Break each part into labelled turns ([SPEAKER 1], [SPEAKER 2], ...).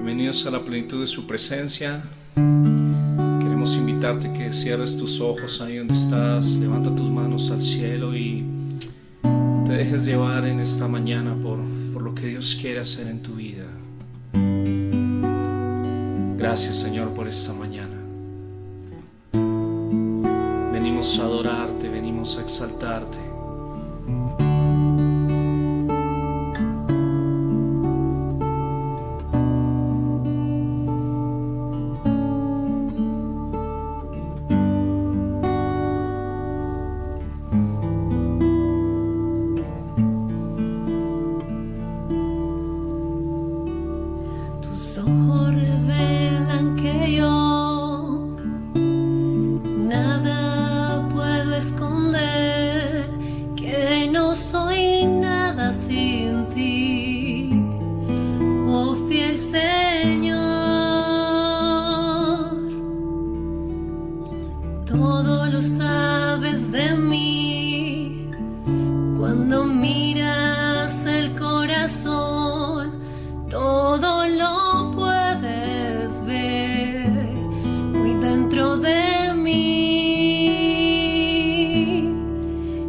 [SPEAKER 1] Bienvenidos a la plenitud de su presencia. Queremos invitarte que cierres tus ojos ahí donde estás, levanta tus manos al cielo y te dejes llevar en esta mañana por lo que Dios quiere hacer en tu vida. Gracias, Señor, por esta mañana. Venimos a adorarte, venimos a exaltarte.
[SPEAKER 2] Tus ojos revelan que yo nada puedo esconder, que no soy nada sin ti, oh fiel Señor. Todo lo sabes de mí, cuando miras el corazón, todo lo puedes ver muy dentro de mí.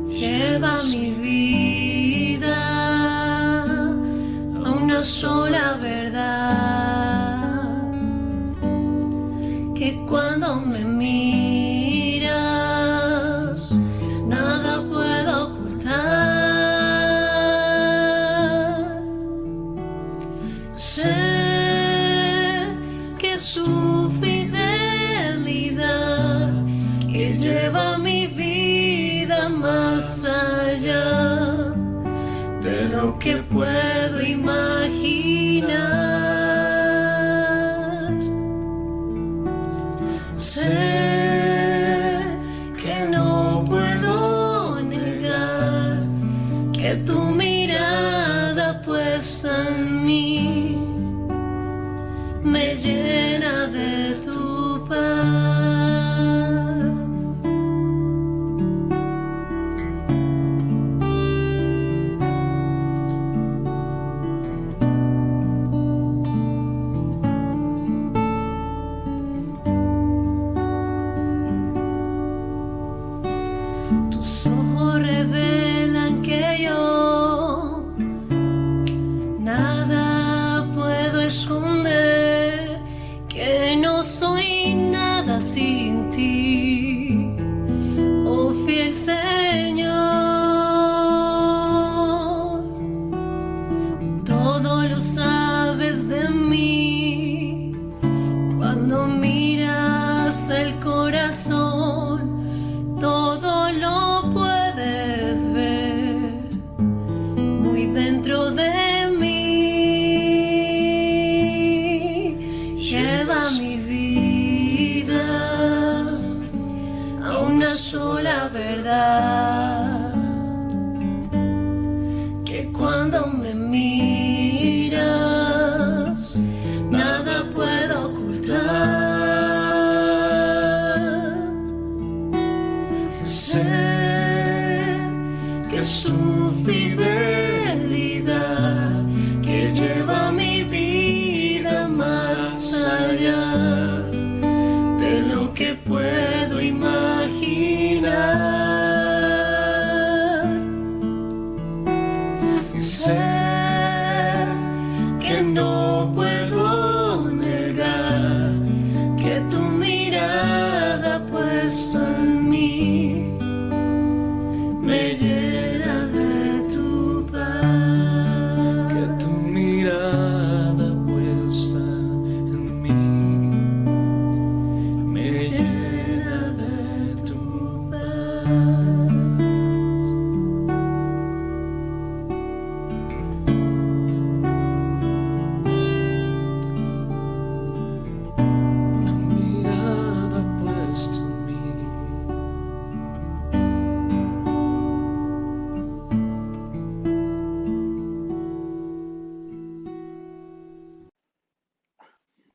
[SPEAKER 2] Lleva mi vida a una sola verdad, que cuando me miras nada puedo ocultar. Sé que tu fidelidad, que lleva mi vida más allá de lo que puedo imaginar. Sé que no puedo negar que tu mirada puesta en mí me llena de tu paz. Tus ojos revelan que yo nada puedo esconder, que no soy nada sin ti, oh fiel Señor. Todo lo sabes de mí, cuando miras el corazón, todo lo puedes ver muy dentro de mí. Lleva mi vida a una sola verdad, que cuando me miras nada puedo ocultar. Sé que es tu fidelidad, que lleva mi vida más allá de lo que puedo imaginar. Sé que no puedo negar que tu mirada puesta en mí me llena de tu paz.
[SPEAKER 1] Que tu mirada puesta en mí me llena de tu
[SPEAKER 2] paz.
[SPEAKER 1] Tu mirada puesta en mí.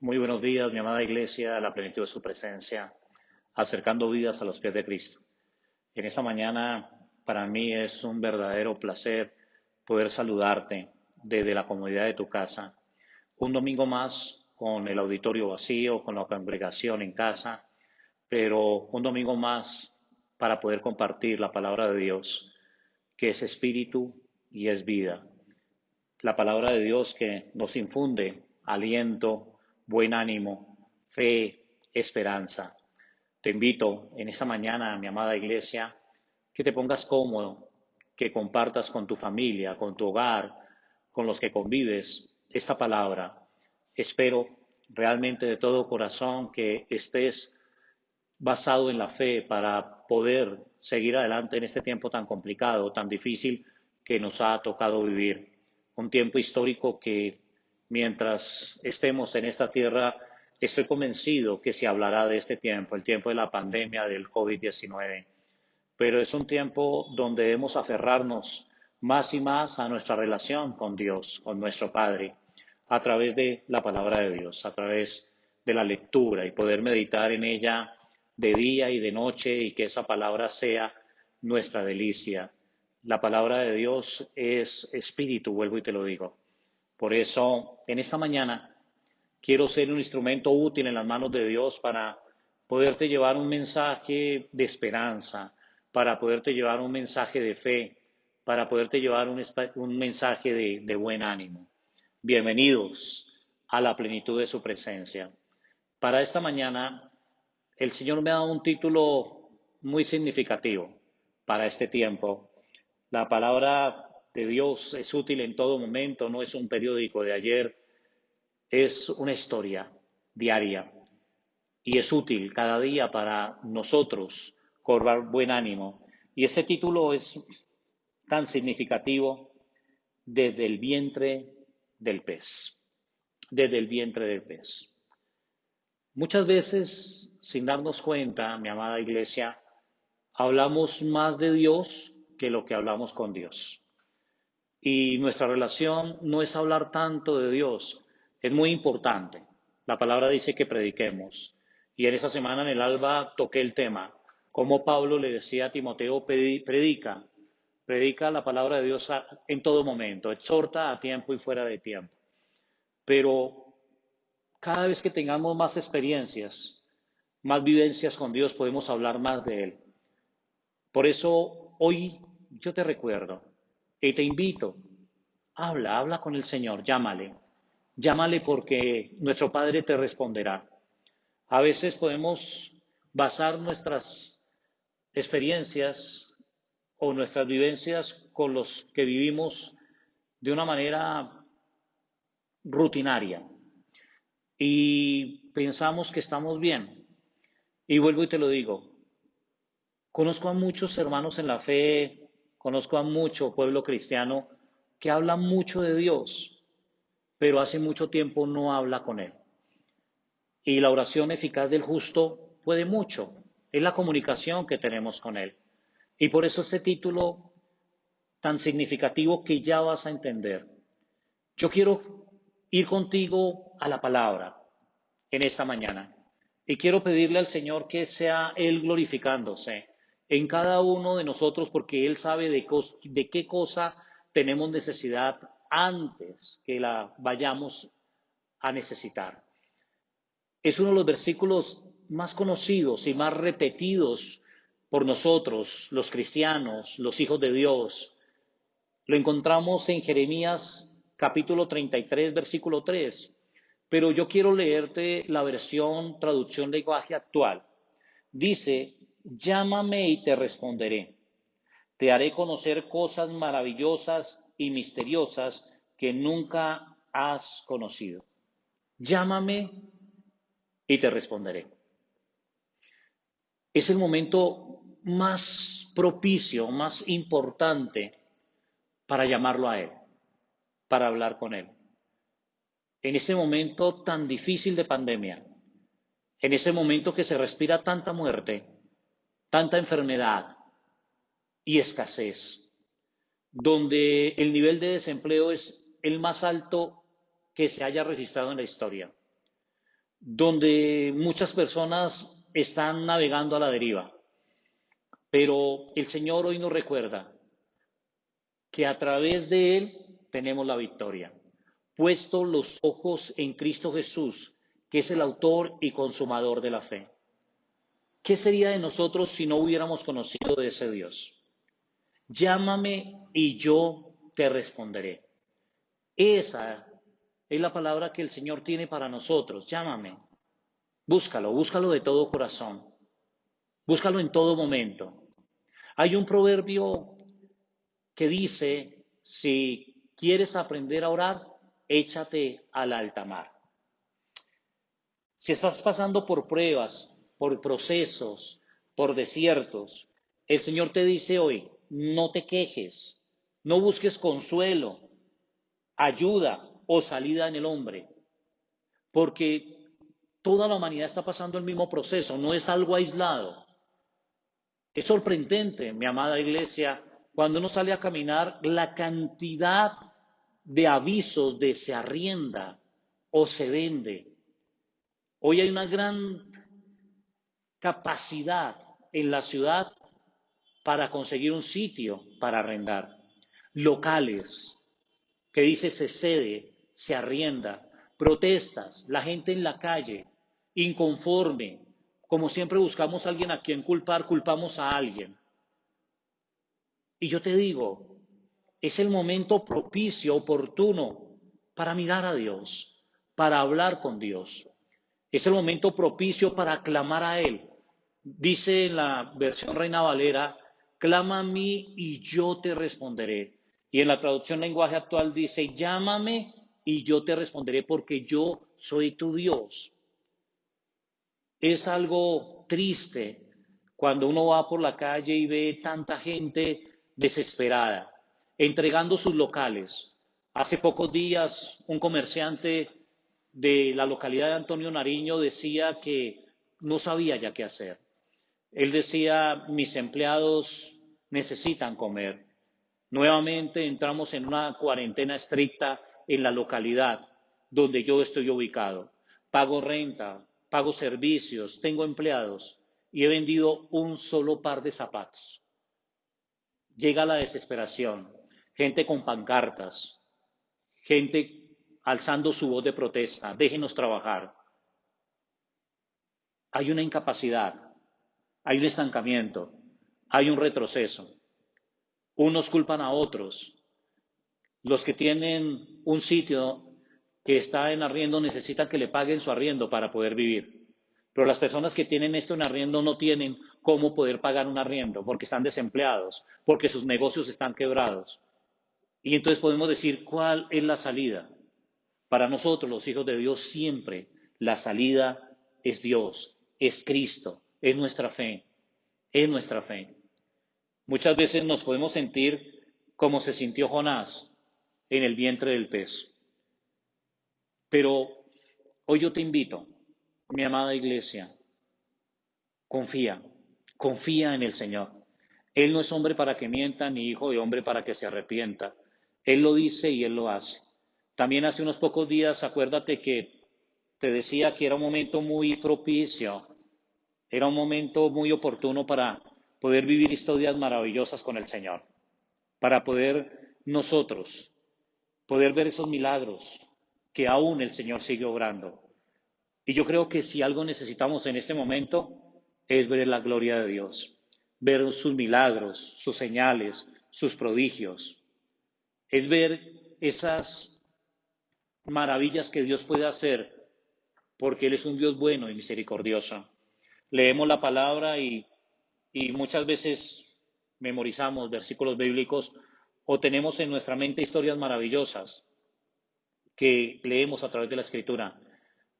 [SPEAKER 3] Muy buenos días, mi amada iglesia, a la plenitud de su presencia, acercando vidas a los pies de Cristo. En esta mañana, para mí es un verdadero placer poder saludarte desde la comodidad de tu casa. Un domingo más con el auditorio vacío, con la congregación en casa, pero un domingo más para poder compartir la palabra de Dios, que es espíritu y es vida. La palabra de Dios que nos infunde aliento, buen ánimo, fe, esperanza. Te invito en esta mañana, mi amada iglesia, que te pongas cómodo, que compartas con tu familia, con tu hogar, con los que convives esta palabra. Espero realmente de todo corazón que estés basado en la fe para poder seguir adelante en este tiempo tan complicado, tan difícil que nos ha tocado vivir. Un tiempo histórico que mientras estemos en esta tierra, estoy convencido que se hablará de este tiempo, el tiempo de la pandemia del COVID-19. Pero es un tiempo donde debemos aferrarnos más y más a nuestra relación con Dios, con nuestro Padre, a través de la palabra de Dios, a través de la lectura y poder meditar en ella de día y de noche y que esa palabra sea nuestra delicia. La palabra de Dios es espíritu, vuelvo y te lo digo. Por eso, en esta mañana, quiero ser un instrumento útil en las manos de Dios para poderte llevar un mensaje de esperanza, para poderte llevar un mensaje de fe, para poderte llevar un mensaje de buen ánimo. Bienvenidos a la plenitud de su presencia. Para esta mañana, el Señor me ha dado un título muy significativo para este tiempo. La palabra de Dios es útil en todo momento, no es un periódico de ayer, es una historia diaria y es útil cada día para nosotros cobrar buen ánimo. Y este título es tan significativo: desde el vientre del pez. Desde el vientre del pez. Muchas veces, sin darnos cuenta, mi amada iglesia, hablamos más de Dios que lo que hablamos con Dios. Y nuestra relación no es hablar tanto de Dios, es muy importante. La palabra dice que prediquemos. Y en esta semana en el Alba toqué el tema, como Pablo le decía a Timoteo: predica la palabra de Dios en todo momento, exhorta a tiempo y fuera de tiempo. Pero cada vez que tengamos más experiencias, más vivencias con Dios, podemos hablar más de Él. Por eso hoy yo te recuerdo y te invito, habla con el Señor, llámale porque nuestro Padre te responderá. A veces podemos basar nuestras experiencias o nuestras vivencias con los que vivimos de una manera rutinaria y pensamos que estamos bien. Y vuelvo y te lo digo, conozco a muchos hermanos en la fe, conozco a mucho pueblo cristiano que habla mucho de Dios, pero hace mucho tiempo no habla con Él. Y la oración eficaz del justo puede mucho, es la comunicación que tenemos con Él. Y por eso este título tan significativo que ya vas a entender. Yo quiero ir contigo a la palabra en esta mañana y quiero pedirle al Señor que sea Él glorificándose en cada uno de nosotros, porque Él sabe de qué cosa tenemos necesidad antes que la vayamos a necesitar. Es uno de los versículos más conocidos y más repetidos por nosotros, los cristianos, los hijos de Dios. Lo encontramos en Jeremías capítulo 33, versículo 3. Pero yo quiero leerte la versión traducción lenguaje actual. Dice: llámame y te responderé. Te haré conocer cosas maravillosas y misteriosas que nunca has conocido. Llámame y te responderé. Es el momento más propicio, más importante para llamarlo a Él, para hablar con Él. En este momento tan difícil de pandemia, en ese momento que se respira tanta muerte, tanta enfermedad y escasez, donde el nivel de desempleo es el más alto que se haya registrado en la historia, donde muchas personas están navegando a la deriva. Pero el Señor hoy nos recuerda que a través de Él tenemos la victoria. Puesto los ojos en Cristo Jesús, que es el autor y consumador de la fe. ¿Qué sería de nosotros si no hubiéramos conocido de ese Dios? Llámame y yo te responderé. Esa es la palabra que el Señor tiene para nosotros. Llámame. Búscalo, búscalo de todo corazón. Búscalo en todo momento. Hay un proverbio que dice, si quieres aprender a orar, échate al alta mar. Si estás pasando por pruebas, por procesos, por desiertos, el Señor te dice hoy, no te quejes, no busques consuelo, ayuda o salida en el hombre, porque toda la humanidad está pasando el mismo proceso, no es algo aislado. Es sorprendente, mi amada iglesia, cuando uno sale a caminar, la cantidad de avisos de se arrienda o se vende. Hoy hay una gran capacidad en la ciudad para conseguir un sitio para arrendar. Locales que dice se cede, se arrienda, protestas, la gente en la calle, inconforme. Como siempre buscamos a alguien a quien culpar, culpamos a alguien. Y yo te digo, es el momento propicio, oportuno, para mirar a Dios, para hablar con Dios. Es el momento propicio para clamar a Él. Dice en la versión Reina Valera, clama a mí y yo te responderé. Y en la traducción lenguaje actual dice, llámame y yo te responderé porque yo soy tu Dios. Es algo triste cuando uno va por la calle y ve tanta gente desesperada, entregando sus locales. Hace pocos días un comerciante de la localidad de Antonio Nariño decía que no sabía ya qué hacer. Él decía, mis empleados necesitan comer. Nuevamente entramos en una cuarentena estricta en la localidad donde yo estoy ubicado. Pago renta, pago servicios, tengo empleados y he vendido un solo par de zapatos. Llega la desesperación, gente con pancartas, gente alzando su voz de protesta, déjenos trabajar. Hay una incapacidad, hay un estancamiento, hay un retroceso. Unos culpan a otros. Los que tienen un sitio que está en arriendo necesitan que le paguen su arriendo para poder vivir. Pero las personas que tienen esto en arriendo no tienen cómo poder pagar un arriendo porque están desempleados, porque sus negocios están quebrados. Y entonces podemos decir, ¿cuál es la salida? Para nosotros, los hijos de Dios, siempre la salida es Dios, es Cristo, es nuestra fe, es nuestra fe. Muchas veces nos podemos sentir como se sintió Jonás en el vientre del pez. Pero hoy yo te invito, mi amada iglesia, confía, confía en el Señor. Él no es hombre para que mienta, ni hijo de hombre para que se arrepienta. Él lo dice y Él lo hace. También hace unos pocos días, acuérdate que te decía que era un momento muy propicio, era un momento muy oportuno para poder vivir historias maravillosas con el Señor, para poder nosotros, poder ver esos milagros que aún el Señor sigue obrando. Y yo creo que si algo necesitamos en este momento es ver la gloria de Dios, ver sus milagros, sus señales, sus prodigios, es ver esas maravillas que Dios puede hacer porque Él es un Dios bueno y misericordioso. Leemos la palabra y muchas veces memorizamos versículos bíblicos o tenemos en nuestra mente historias maravillosas que leemos a través de la Escritura,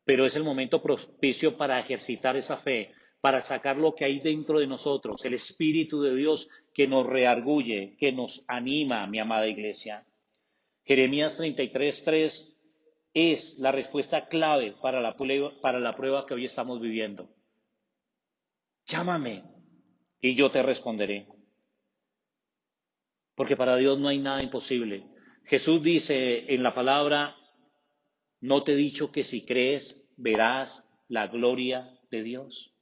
[SPEAKER 3] pero es el momento propicio para ejercitar esa fe, para sacar lo que hay dentro de nosotros, el Espíritu de Dios que nos reargulle, que nos anima, mi amada iglesia. Jeremías 33:3 es la respuesta clave para la prueba que hoy estamos viviendo. Llámame y yo te responderé. Porque para Dios no hay nada imposible. Jesús dice en la palabra, ¿no te he dicho que si crees verás la gloria de Dios?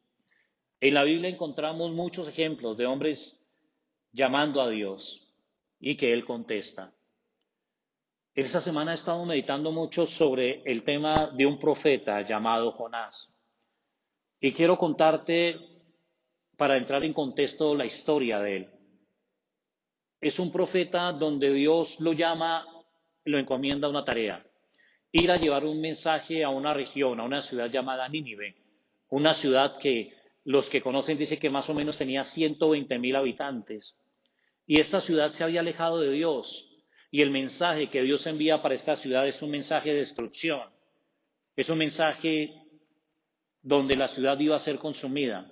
[SPEAKER 3] En la Biblia encontramos muchos ejemplos de hombres llamando a Dios y que Él contesta. En esta semana he estado meditando mucho sobre el tema de un profeta llamado Jonás. Y quiero contarte, para entrar en contexto, la historia de él. Es un profeta donde Dios lo llama, lo encomienda una tarea: ir a llevar un mensaje a una región, a una ciudad llamada Nínive, una ciudad que los que conocen dicen que más o menos tenía 120,000 habitantes. Y esta ciudad se había alejado de Dios. Y el mensaje que Dios envía para esta ciudad es un mensaje de destrucción. Es un mensaje donde la ciudad iba a ser consumida.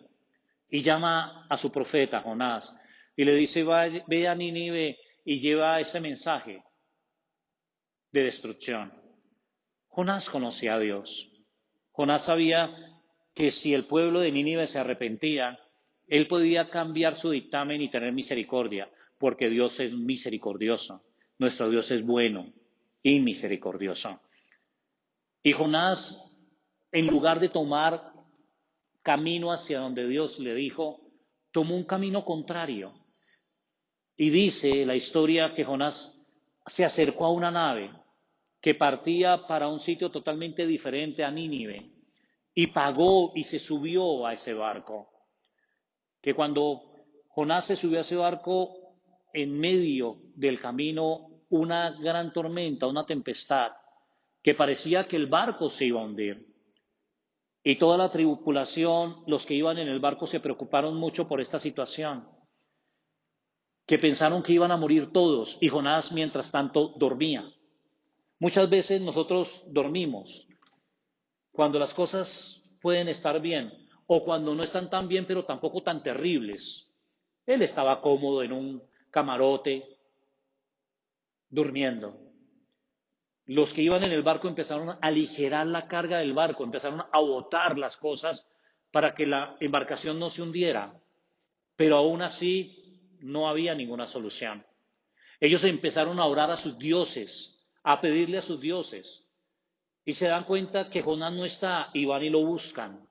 [SPEAKER 3] Y llama a su profeta, Jonás, y le dice: ve a Nínive y lleva ese mensaje de destrucción. Jonás conocía a Dios. Jonás sabía que si el pueblo de Nínive se arrepentía, él podía cambiar su dictamen y tener misericordia, porque Dios es misericordioso. Nuestro Dios es bueno y misericordioso. Y Jonás, en lugar de tomar camino hacia donde Dios le dijo, tomó un camino contrario. Y dice la historia que Jonás se acercó a una nave que partía para un sitio totalmente diferente a Nínive, y pagó y se subió a ese barco. Que cuando Jonás se subió a ese barco, en medio del camino, una gran tormenta, una tempestad, que parecía que el barco se iba a hundir. Y toda la tripulación, los que iban en el barco, se preocuparon mucho por esta situación, que pensaron que iban a morir todos, y Jonás, mientras tanto, dormía. Muchas veces nosotros dormimos cuando las cosas pueden estar bien, o cuando no están tan bien, pero tampoco tan terribles. Él estaba cómodo en un camarote, durmiendo. Los que iban en el barco empezaron a aligerar la carga del barco, empezaron a botar las cosas para que la embarcación no se hundiera, pero aún así no había ninguna solución. Ellos empezaron a orar a sus dioses, a pedirle a sus dioses, y se dan cuenta que Jonás no está, y van y lo buscan.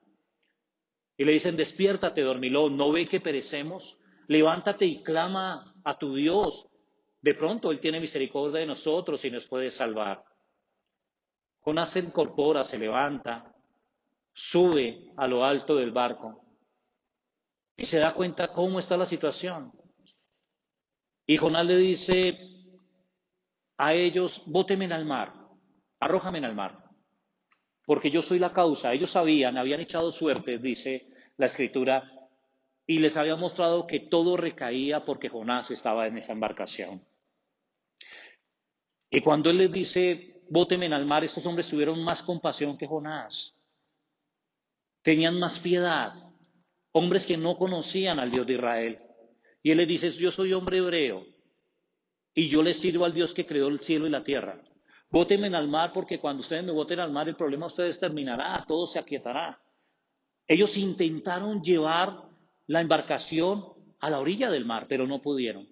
[SPEAKER 3] Y le dicen: despiértate, dormilón, ¿no ve que perecemos? Levántate y clama a tu Dios. De pronto Él tiene misericordia de nosotros y nos puede salvar. Jonás se incorpora, se levanta, sube a lo alto del barco y se da cuenta cómo está la situación. Y Jonás le dice a ellos: bótenme al mar, arrójame al mar, porque yo soy la causa. Ellos sabían, habían echado suerte, dice la Escritura, y les había mostrado que todo recaía porque Jonás estaba en esa embarcación. Y cuando él les dice: bótenme al mar, estos hombres tuvieron más compasión que Jonás. Tenían más piedad. Hombres que no conocían al Dios de Israel. Y él les dice: yo soy hombre hebreo y yo les sirvo al Dios que creó el cielo y la tierra. Bótenme al mar, porque cuando ustedes me boten al mar, el problema de ustedes terminará, todo se aquietará. Ellos intentaron llevar la embarcación a la orilla del mar, pero no pudieron.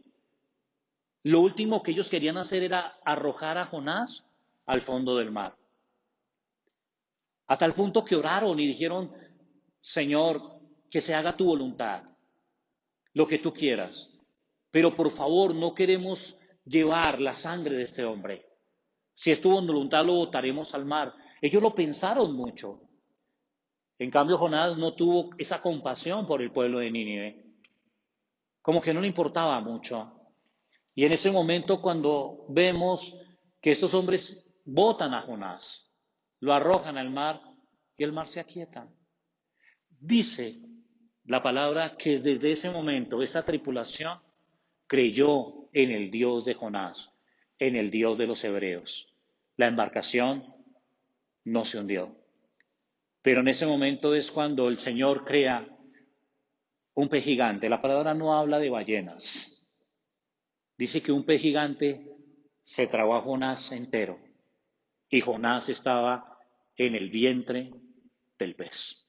[SPEAKER 3] Lo último que ellos querían hacer era arrojar a Jonás al fondo del mar. A tal punto que oraron y dijeron: Señor, que se haga tu voluntad, lo que tú quieras, pero por favor no queremos llevar la sangre de este hombre. Si es tu voluntad, lo botaremos al mar. Ellos lo pensaron mucho. En cambio, Jonás no tuvo esa compasión por el pueblo de Nínive. Como que no le importaba mucho. Y en ese momento, cuando vemos que estos hombres botan a Jonás, lo arrojan al mar y el mar se aquieta. Dice la palabra que desde ese momento esa tripulación creyó en el Dios de Jonás, en el Dios de los hebreos. La embarcación no se hundió. Pero en ese momento es cuando el Señor crea un pez gigante. La palabra no habla de ballenas. Dice que un pez gigante se tragó a Jonás entero. Y Jonás estaba en el vientre del pez.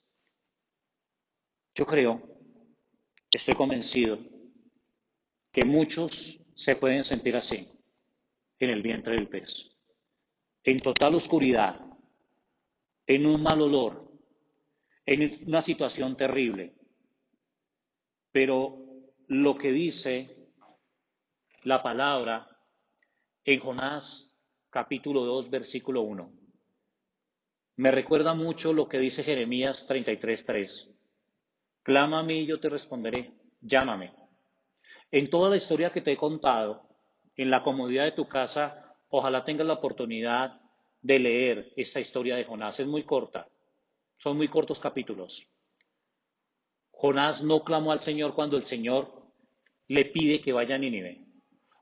[SPEAKER 3] Yo creo, estoy convencido, que muchos se pueden sentir así, en el vientre del pez. En total oscuridad, en un mal olor, en una situación terrible. Pero lo que dice la palabra, en Jonás capítulo 2, versículo 1. Me recuerda mucho lo que dice Jeremías 33:3. Clama a mí y yo te responderé, llámame. En toda la historia que te he contado, en la comodidad de tu casa, ojalá tengas la oportunidad de leer esta historia de Jonás. Es muy corta, son muy cortos capítulos. Jonás no clamó al Señor cuando el Señor le pide que vaya a Nínive.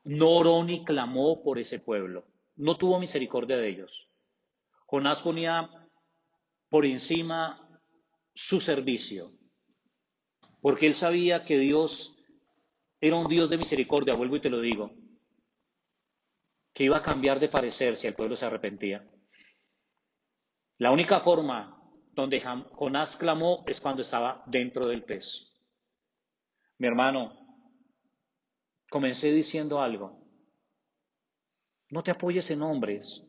[SPEAKER 3] No oró ni clamó por ese pueblo. No tuvo misericordia de ellos. Jonás ponía por encima su servicio, porque él sabía que Dios era un Dios de misericordia, vuelvo y te lo digo, que iba a cambiar de parecer si el pueblo se arrepentía. La única forma donde Jonás clamó es cuando estaba dentro del pez. Mi hermano, comencé diciendo algo. No te apoyes en hombres,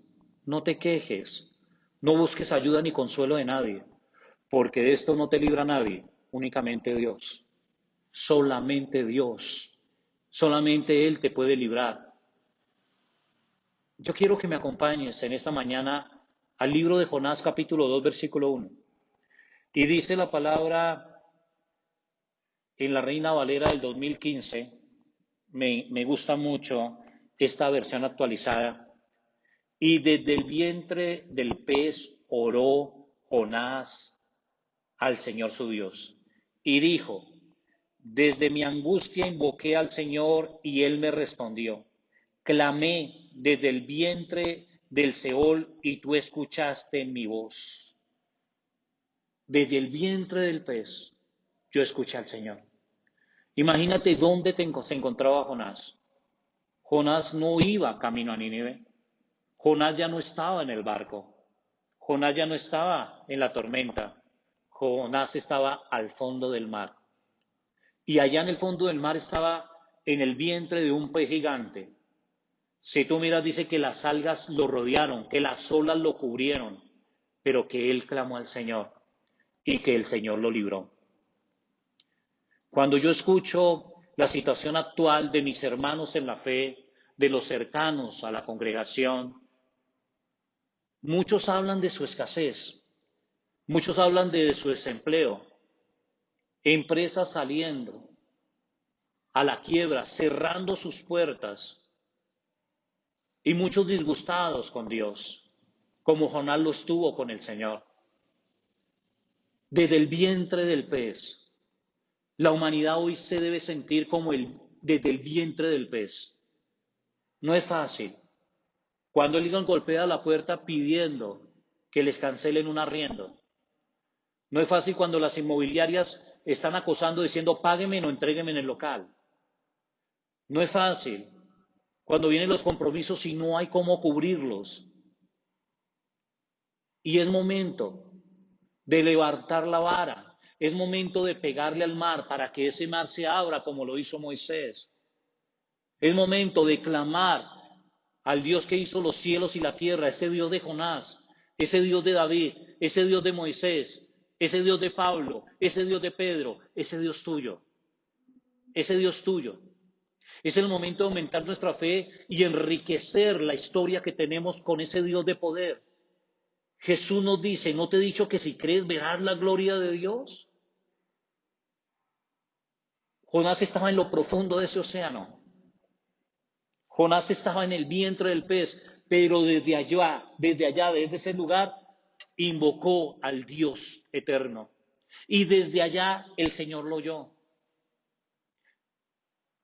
[SPEAKER 3] no te quejes, no busques ayuda ni consuelo de nadie, porque de esto no te libra nadie, únicamente Dios. Solamente Dios, solamente Él te puede librar. Yo quiero que me acompañes en esta mañana al libro de Jonás capítulo 2, versículo 1. Y dice la palabra en la Reina Valera del 2015, me gusta mucho esta versión actualizada. Y desde el vientre del pez oró Jonás al Señor su Dios. Y dijo, desde mi angustia invoqué al Señor y Él me respondió. Clamé desde el vientre del Seol y tú escuchaste mi voz. Desde el vientre del pez yo escuché al Señor. Imagínate dónde se encontraba Jonás. Jonás no iba camino a Nínive. Jonás ya no estaba en el barco. Jonás ya no estaba en la tormenta. Jonás estaba al fondo del mar. Y allá en el fondo del mar estaba en el vientre de un pez gigante. Si tú miras, dice que las algas lo rodearon, que las olas lo cubrieron, pero que él clamó al Señor y que el Señor lo libró. Cuando yo escucho la situación actual de mis hermanos en la fe, de los cercanos a la congregación, muchos hablan de su escasez, muchos hablan de su desempleo, empresas saliendo a la quiebra, cerrando sus puertas, y muchos disgustados con Dios, como Jonás lo estuvo con el Señor. Desde el vientre del pez, la humanidad hoy se debe sentir como desde el vientre del pez. No es fácil. Cuando alguien golpea la puerta pidiendo que les cancelen un arriendo. No es fácil cuando las inmobiliarias están acosando diciendo págueme o entrégueme en el local. No es fácil cuando vienen los compromisos y no hay cómo cubrirlos. Y es momento de levantar la vara. Es momento de pegarle al mar para que ese mar se abra como lo hizo Moisés. Es momento de clamar al Dios que hizo los cielos y la tierra, ese Dios de Jonás, ese Dios de David, ese Dios de Moisés, ese Dios de Pablo, ese Dios de Pedro, ese Dios tuyo. Ese Dios tuyo. Es el momento de aumentar nuestra fe y enriquecer la historia que tenemos con ese Dios de poder. Jesús nos dice, ¿no te he dicho que si crees verás la gloria de Dios? Jonás estaba en lo profundo de ese océano. Jonás estaba en el vientre del pez, pero desde allá, desde ese lugar, invocó al Dios eterno. Y desde allá el Señor lo oyó.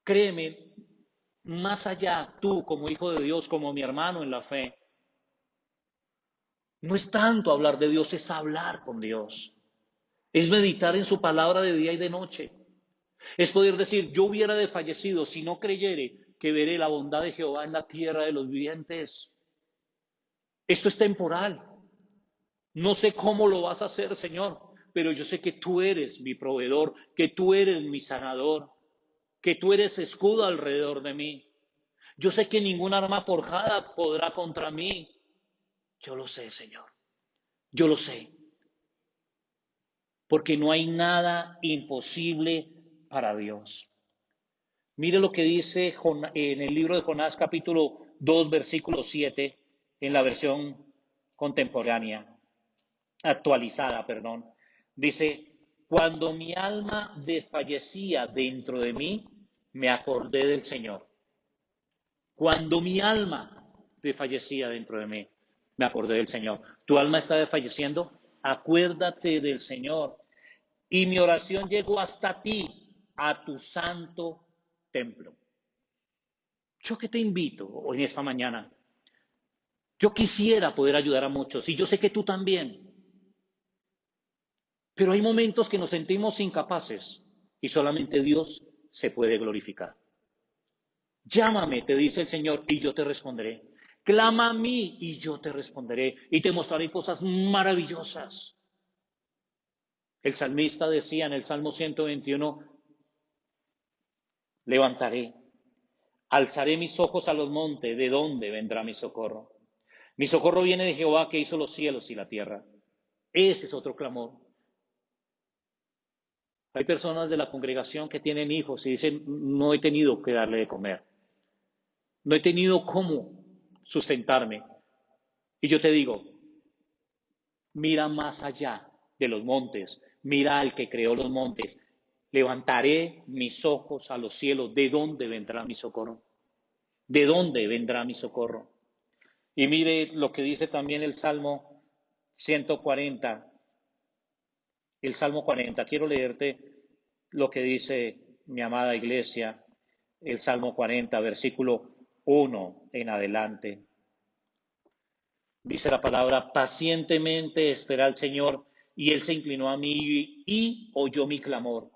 [SPEAKER 3] Créeme, más allá, tú como hijo de Dios, como mi hermano en la fe, no es tanto hablar de Dios, es hablar con Dios. Es meditar en su palabra de día y de noche. Es poder decir, yo hubiera desfallecido si no creyere que veré la bondad de Jehová en la tierra de los vivientes. Esto es temporal. No sé cómo lo vas a hacer, Señor, pero yo sé que tú eres mi proveedor, que tú eres mi sanador, que tú eres escudo alrededor de mí. Yo sé que ninguna arma forjada podrá contra mí. Yo lo sé, Señor. Yo lo sé. Porque no hay nada imposible para Dios. Mire lo que dice en el libro de Jonás capítulo 2, versículo 7. en la versión contemporánea, actualizada, perdón. Dice, cuando mi alma desfallecía dentro de mí, me acordé del Señor. Cuando mi alma desfallecía dentro de mí, me acordé del Señor. ¿Tu alma está desfalleciendo? Acuérdate del Señor. Y mi oración llegó hasta ti, a tu santo templo. Yo que te invito hoy en esta mañana, yo quisiera poder ayudar a muchos, y yo sé que tú también, pero hay momentos que nos sentimos incapaces y solamente Dios se puede glorificar. Llámame, te dice el Señor, y yo te responderé. Clama a mí y yo te responderé y te mostraré cosas maravillosas. El salmista decía en el Salmo 121, levantaré, alzaré mis ojos a los montes, ¿de dónde vendrá mi socorro? Mi socorro viene de Jehová que hizo los cielos y la tierra. Ese es otro clamor. Hay personas de la congregación que tienen hijos y dicen, no he tenido que darle de comer. No he tenido cómo sustentarme. Y yo te digo, mira más allá de los montes, mira al que creó los montes. Levantaré mis ojos a los cielos. ¿De dónde vendrá mi socorro? ¿De dónde vendrá mi socorro? Y mire lo que dice también el Salmo 140. El Salmo 40. Quiero leerte lo que dice mi amada iglesia, el Salmo 40, versículo 1 en adelante. Dice la palabra, pacientemente esperé al Señor, y Él se inclinó a mí y oyó mi clamor.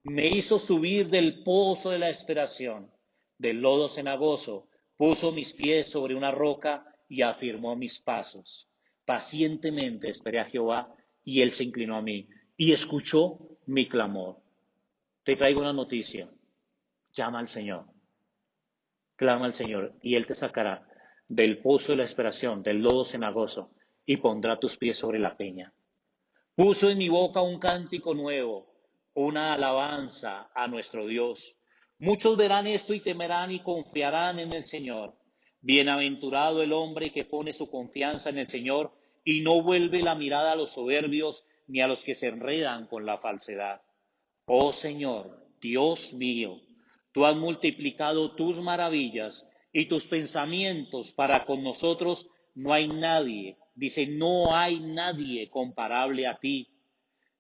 [SPEAKER 3] Me hizo subir del pozo de la esperación, del lodo cenagoso, puso mis pies sobre una roca y afirmó mis pasos. Pacientemente esperé a Jehová, y Él se inclinó a mí y escuchó mi clamor. Te traigo una noticia. Llama al Señor. Clama al Señor y Él te sacará del pozo de la esperación, del lodo cenagoso, y pondrá tus pies sobre la peña. Puso en mi boca un cántico nuevo, una alabanza a nuestro Dios. Muchos verán esto y temerán y confiarán en el Señor. Bienaventurado el hombre que pone su confianza en el Señor y no vuelve la mirada a los soberbios ni a los que se enredan con la falsedad. Oh Señor, Dios mío, tú has multiplicado tus maravillas y tus pensamientos para con nosotros. No hay nadie, dice, no hay nadie comparable a ti.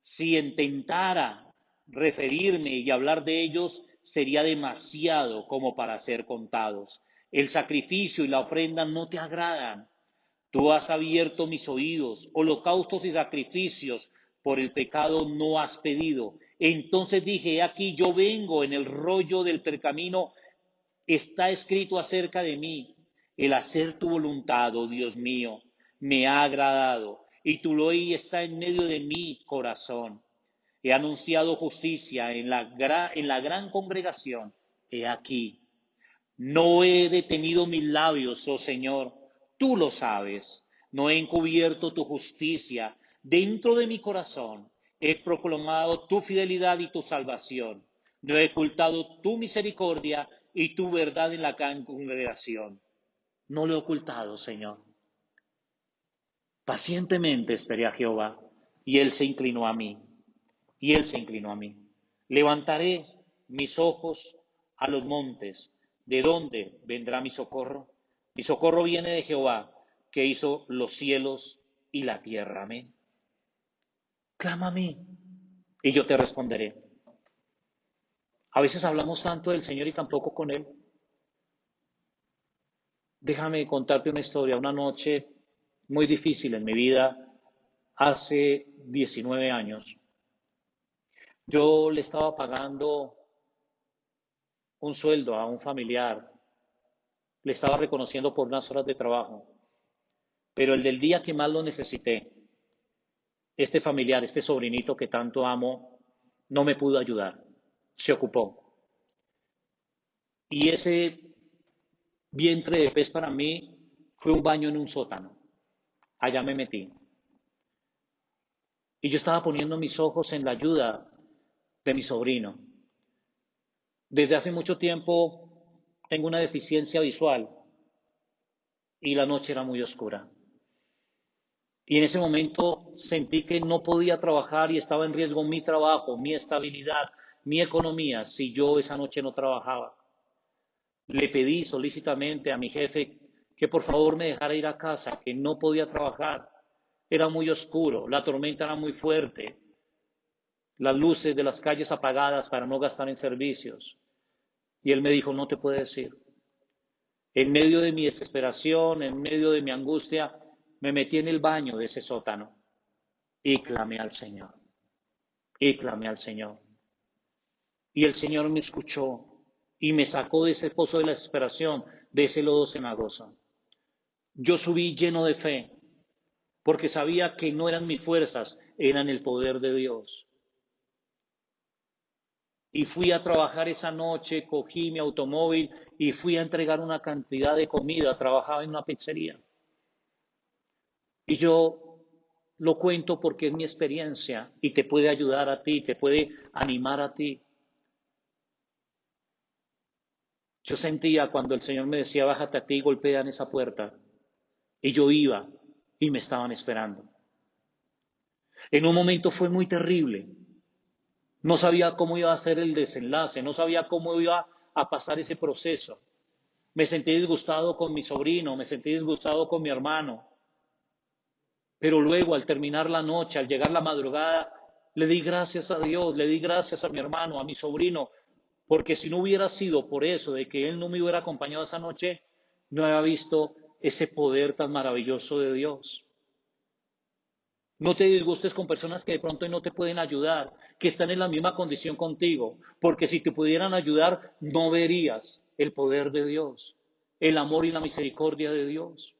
[SPEAKER 3] Si intentara referirme y hablar de ellos, sería demasiado como para ser contados. El sacrificio y la ofrenda no te agradan. Tú has abierto mis oídos, holocaustos y sacrificios por el pecado no has pedido. Entonces dije, aquí yo vengo, en el rollo del pergamino está escrito acerca de mí. El hacer tu voluntad, oh Dios mío, me ha agradado, y tu ley está en medio de mi corazón. He anunciado justicia en la gran congregación. He aquí, no he detenido mis labios, oh Señor, tú lo sabes. No he encubierto tu justicia dentro de mi corazón. He proclamado tu fidelidad y tu salvación. No he ocultado tu misericordia y tu verdad en la gran congregación. No lo he ocultado, Señor. Pacientemente esperé a Jehová, y Él se inclinó a mí. Y Él se inclinó a mí. Levantaré mis ojos a los montes. ¿De dónde vendrá mi socorro? Mi socorro viene de Jehová, que hizo los cielos y la tierra. Amén. Clama a mí, y yo te responderé. A veces hablamos tanto del Señor y tampoco con Él. Déjame contarte una historia. Una noche muy difícil en mi vida, hace 19 años. Yo le estaba pagando un sueldo a un familiar, le estaba reconociendo por unas horas de trabajo, pero el del día que más lo necesité, este familiar, este sobrinito que tanto amo, no me pudo ayudar, se ocupó. Y ese vientre de pez para mí fue un baño en un sótano. Allá me metí. Y yo estaba poniendo mis ojos en la ayuda de mi sobrino. Desde hace mucho tiempo tengo una deficiencia visual y la noche era muy oscura. Y en ese momento sentí que no podía trabajar y estaba en riesgo mi trabajo, mi estabilidad, mi economía, si yo esa noche no trabajaba. Le pedí solícitamente a mi jefe que por favor me dejara ir a casa, que no podía trabajar. Era muy oscuro, la tormenta era muy fuerte, las luces de las calles apagadas para no gastar en servicios. Y él me dijo, no te puedes ir. En medio de mi desesperación, en medio de mi angustia, me metí en el baño de ese sótano y clamé al Señor. Y clamé al Señor. Y el Señor me escuchó y me sacó de ese pozo de la desesperación, de ese lodo cenagoso. Yo subí lleno de fe, porque sabía que no eran mis fuerzas, eran el poder de Dios. Y fui a trabajar esa noche, cogí mi automóvil y fui a entregar una cantidad de comida. Trabajaba en una pizzería. Y yo lo cuento porque es mi experiencia y te puede ayudar a ti, te puede animar a ti. Yo sentía cuando el Señor me decía, bájate a ti y golpean esa puerta. Y yo iba y me estaban esperando. En un momento fue muy terrible. No sabía cómo iba a ser el desenlace, no sabía cómo iba a pasar ese proceso. Me sentí disgustado con mi sobrino, me sentí disgustado con mi hermano. Pero luego, al terminar la noche, al llegar la madrugada, le di gracias a Dios, le di gracias a mi hermano, a mi sobrino, porque si no hubiera sido por eso, de que él no me hubiera acompañado esa noche, no había visto ese poder tan maravilloso de Dios. No te disgustes con personas que de pronto no te pueden ayudar, que están en la misma condición contigo, porque si te pudieran ayudar, no verías el poder de Dios, el amor y la misericordia de Dios.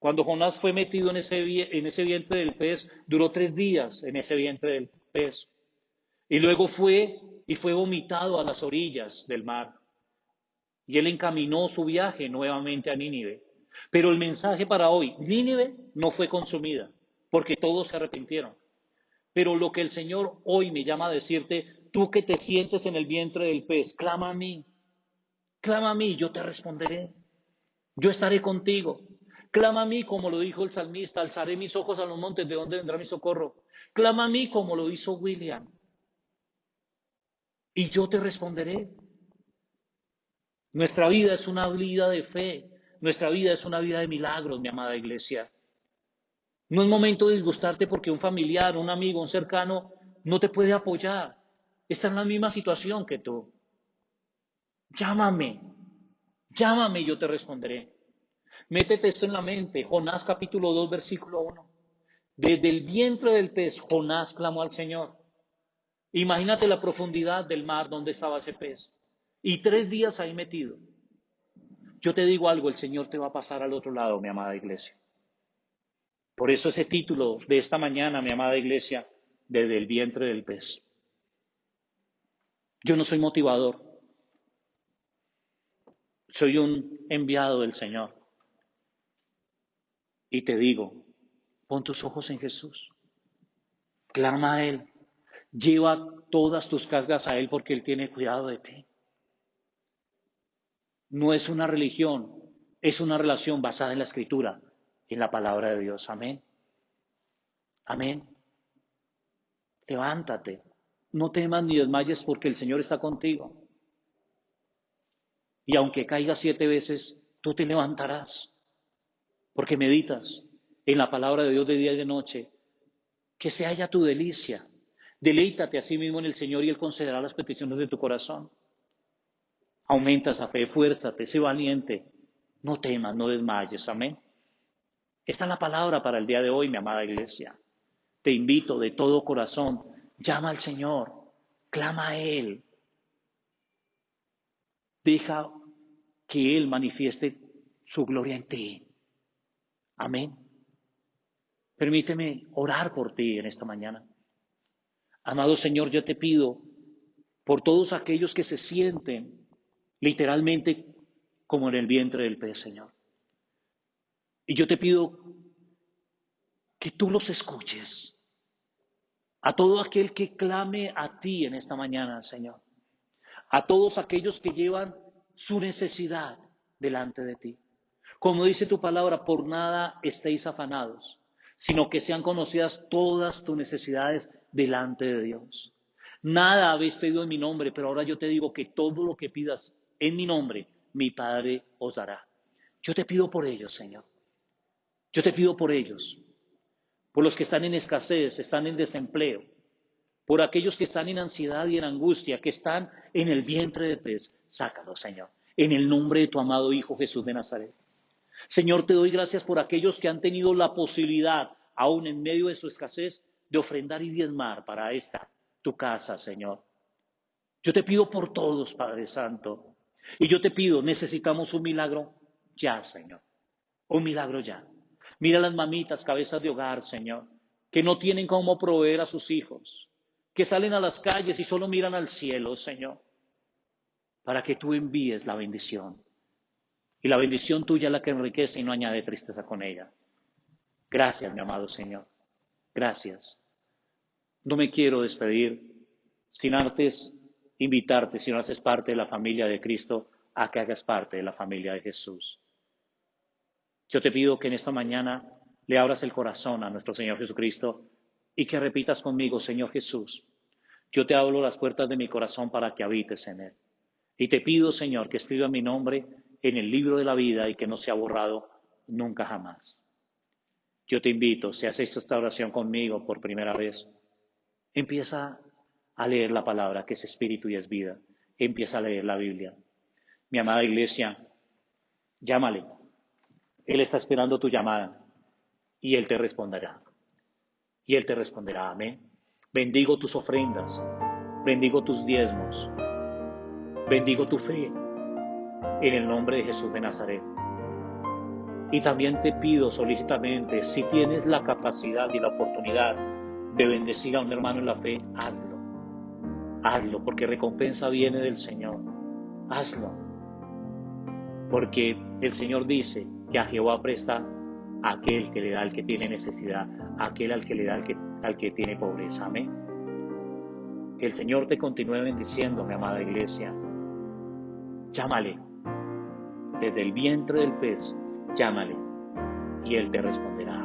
[SPEAKER 3] Cuando Jonás fue metido en ese vientre del pez, duró 3 días en ese vientre del pez. Y luego fue vomitado a las orillas del mar. Y él encaminó su viaje nuevamente a Nínive. Pero el mensaje para hoy, Nínive no fue consumida, porque todos se arrepintieron. Pero lo que el Señor hoy me llama a decirte, tú que te sientes en el vientre del pez, clama a mí, yo te responderé, yo estaré contigo. Clama a mí como lo dijo el salmista, alzaré mis ojos a los montes, ¿de dónde vendrá mi socorro? Clama a mí como lo hizo William, y yo te responderé. Nuestra vida es una vida de fe, nuestra vida es una vida de milagros, mi amada iglesia. No es momento de disgustarte porque un familiar, un amigo, un cercano no te puede apoyar. Está en la misma situación que tú. Llámame y yo te responderé. Métete esto en la mente. Jonás capítulo 2, versículo 1. Desde el vientre del pez, Jonás clamó al Señor. Imagínate la profundidad del mar donde estaba ese pez. Y 3 días ahí metido. Yo te digo algo, el Señor te va a pasar al otro lado, mi amada iglesia. Por eso ese título de esta mañana, mi amada iglesia, desde el vientre del pez. Yo no soy motivador. Soy un enviado del Señor. Y te digo, pon tus ojos en Jesús. Clama a Él. Lleva todas tus cargas a Él porque Él tiene cuidado de ti. No es una religión, es una relación basada en la Escritura, en la palabra de Dios. Amén. Amén. Levántate. No temas ni desmayes porque el Señor está contigo. Y aunque caigas 7 veces, tú te levantarás. Porque meditas en la palabra de Dios de día y de noche. Que se haya tu delicia. Deleítate a sí mismo en el Señor y Él concederá las peticiones de tu corazón. Aumenta esa fe, fuérzate, sé valiente. No temas, no desmayes. Amén. Esta es la palabra para el día de hoy, mi amada iglesia. Te invito de todo corazón. Llama al Señor. Clama a Él. Deja que Él manifieste su gloria en ti. Amén. Permíteme orar por ti en esta mañana. Amado Señor, yo te pido por todos aquellos que se sienten literalmente como en el vientre del pez, Señor. Y yo te pido que tú los escuches. A todo aquel que clame a ti en esta mañana, Señor. A todos aquellos que llevan su necesidad delante de ti. Como dice tu palabra, por nada estéis afanados, sino que sean conocidas todas tus necesidades delante de Dios. Nada habéis pedido en mi nombre, pero ahora yo te digo que todo lo que pidas en mi nombre, mi Padre os dará. Yo te pido por ellos, Señor. Yo te pido por ellos, por los que están en escasez, están en desempleo, por aquellos que están en ansiedad y en angustia, que están en el vientre de pez. Sácalos, Señor, en el nombre de tu amado Hijo Jesús de Nazaret. Señor, te doy gracias por aquellos que han tenido la posibilidad, aún en medio de su escasez, de ofrendar y diezmar para esta, tu casa, Señor. Yo te pido por todos, Padre Santo. Y yo te pido, necesitamos un milagro ya, Señor. Un milagro ya. Mira las mamitas, cabezas de hogar, Señor, que no tienen cómo proveer a sus hijos, que salen a las calles y solo miran al cielo, Señor, para que tú envíes la bendición. Y la bendición tuya es la que enriquece y no añade tristeza con ella. Gracias, mi amado Señor. Gracias. No me quiero despedir sin antes invitarte, si no haces parte de la familia de Cristo, a que hagas parte de la familia de Jesús. Yo te pido que en esta mañana le abras el corazón a nuestro Señor Jesucristo y que repitas conmigo, Señor Jesús, yo te abro las puertas de mi corazón para que habites en él. Y te pido, Señor, que escriba mi nombre en el libro de la vida y que no sea borrado nunca jamás. Yo te invito, si has hecho esta oración conmigo por primera vez, empieza a leer la palabra, que es espíritu y es vida. Empieza a leer la Biblia. Mi amada iglesia, llámale. Él está esperando tu llamada y Él te responderá. Y Él te responderá, amén. Bendigo tus ofrendas, bendigo tus diezmos, bendigo tu fe en el nombre de Jesús de Nazaret. Y también te pido solicitamente, si tienes la capacidad y la oportunidad de bendecir a un hermano en la fe, hazlo. Hazlo, porque recompensa viene del Señor. Hazlo. Porque el Señor dice que a Jehová presta a aquel que le da al que tiene necesidad, a aquel al que le da al que tiene pobreza. Amén. Que el Señor te continúe bendiciendo, mi amada iglesia. Llámale. Desde el vientre del pez, llámale y Él te responderá.